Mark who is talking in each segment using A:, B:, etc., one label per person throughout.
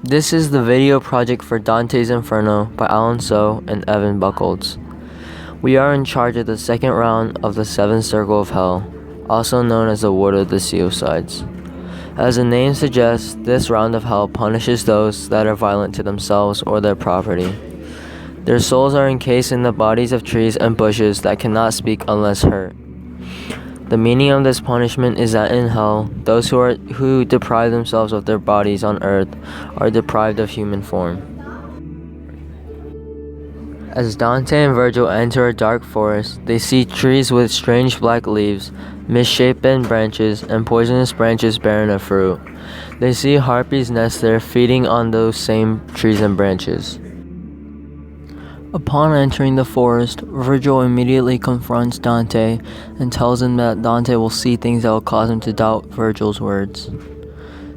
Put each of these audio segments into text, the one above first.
A: This is the video project for Dante's Inferno by Alan So and Evan Buchholz. We are in charge of the second round of the Seventh Circle of Hell, also known as the Wood of the Suicides. As the name suggests, this round of hell punishes those that are violent to themselves or their property. Their souls are encased in the bodies of trees and bushes that cannot speak unless hurt. The meaning of this punishment is that in hell, those who deprive themselves of their bodies on earth are deprived of human form. As Dante and Virgil enter a dark forest, they see trees with strange black leaves, misshapen branches, and poisonous branches bearing a fruit. They see harpies nest there, feeding on those same trees and branches. Upon entering the forest, Virgil immediately confronts Dante and tells him that Dante will see things that will cause him to doubt Virgil's words.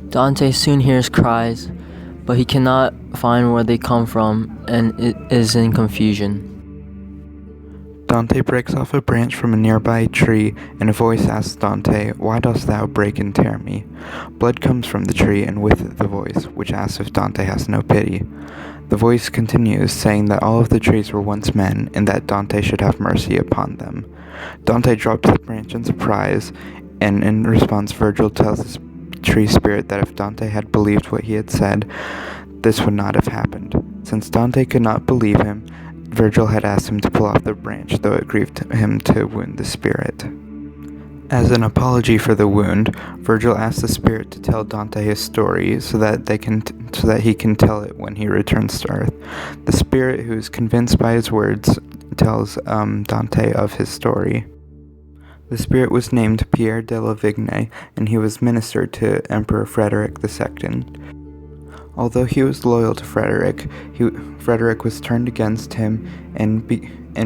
A: Dante soon hears cries, but he cannot find where they come from and is in confusion.
B: Dante breaks off a branch from a nearby tree, and a voice asks Dante, "Why dost thou break and tear me?" Blood comes from the tree, and with it the voice, which asks if Dante has no pity. The voice continues, saying that all of the trees were once men, and that Dante should have mercy upon them. Dante drops the branch in surprise, and in response Virgil tells the tree spirit that if Dante had believed what he had said, this would not have happened. Since Dante could not believe him, Virgil had asked him to pull off the branch, though it grieved him to wound the spirit. As an apology for the wound, Virgil asks the spirit to tell Dante his story so that he can tell it when he returns to Earth. The spirit, who is convinced by his words, tells Dante of his story. The spirit was named Pierre de la Vigne, and he was minister to Emperor Frederick II. Although he was loyal to Frederick, Frederick was turned against him, and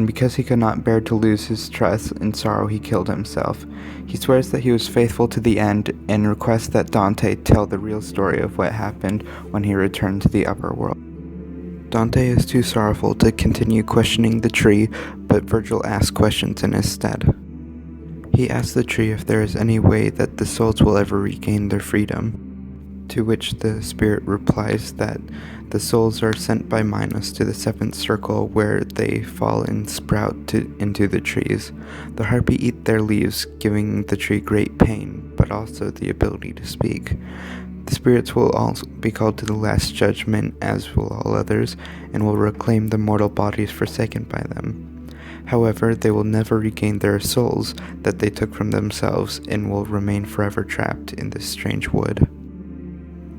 B: because he could not bear to lose his trust, in sorrow he killed himself. He swears that he was faithful to the end, and requests that Dante tell the real story of what happened when he returned to the upper world. Dante is too sorrowful to continue questioning the tree, but Virgil asks questions in his stead. He asks the tree if there is any way that the souls will ever regain their freedom, to which the spirit replies that the souls are sent by Minos to the seventh circle, where they fall and sprout into the trees. The harpy eat their leaves, giving the tree great pain, but also the ability to speak. The spirits will also be called to the last judgment, as will all others, and will reclaim the mortal bodies forsaken by them. However, they will never regain their souls that they took from themselves, and will remain forever trapped in this strange wood.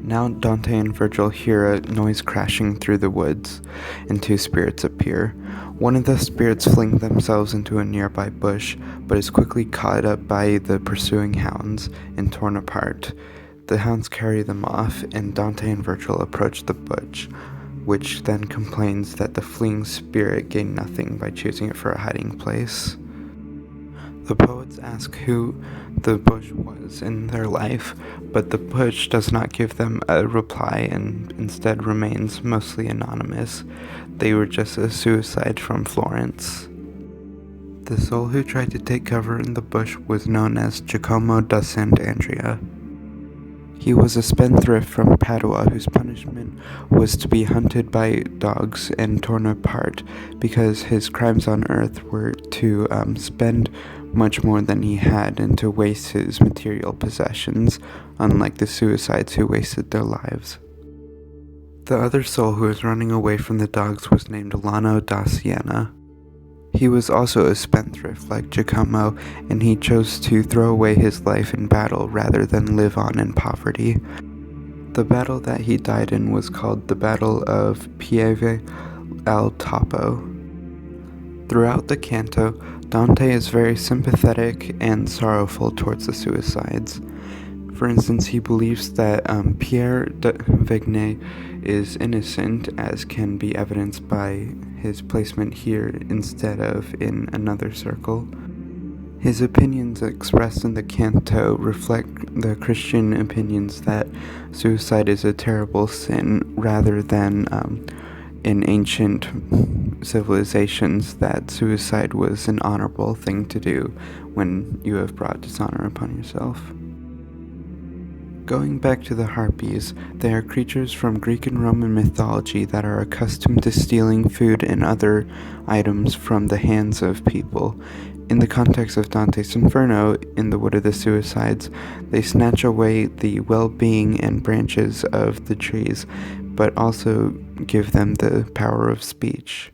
B: Now Dante and Virgil hear a noise crashing through the woods, and two spirits appear. One of the spirits flings themselves into a nearby bush, but is quickly caught up by the pursuing hounds and torn apart. The hounds carry them off, and Dante and Virgil approach the bush, which then complains that the fleeing spirit gained nothing by choosing it for a hiding place. The poets ask who the bush was in their life, but the bush does not give them a reply and instead remains mostly anonymous. They were just a suicide from Florence. The soul who tried to take cover in the bush was known as Giacomo da Sant'Andrea. He was a spendthrift from Padua whose punishment was to be hunted by dogs and torn apart because his crimes on earth were to spend much more than he had and to waste his material possessions, unlike the suicides who wasted their lives. The other soul who was running away from the dogs was named Lano da Siena. He was also a spendthrift like Giacomo, and he chose to throw away his life in battle rather than live on in poverty. The battle that he died in was called the Battle of Pieve al Topo. Throughout the canto, Dante is very sympathetic and sorrowful towards the suicides. For instance, he believes that Pierre de Vigne is innocent, as can be evidenced by his placement here instead of in another circle. His opinions expressed in the canto reflect the Christian opinions that suicide is a terrible sin, rather than in ancient civilizations that suicide was an honorable thing to do when you have brought dishonor upon yourself. Going back to the harpies, they are creatures from Greek and Roman mythology that are accustomed to stealing food and other items from the hands of people. In the context of Dante's Inferno, in the Wood of the Suicides, they snatch away the well-being and branches of the trees, but also give them the power of speech.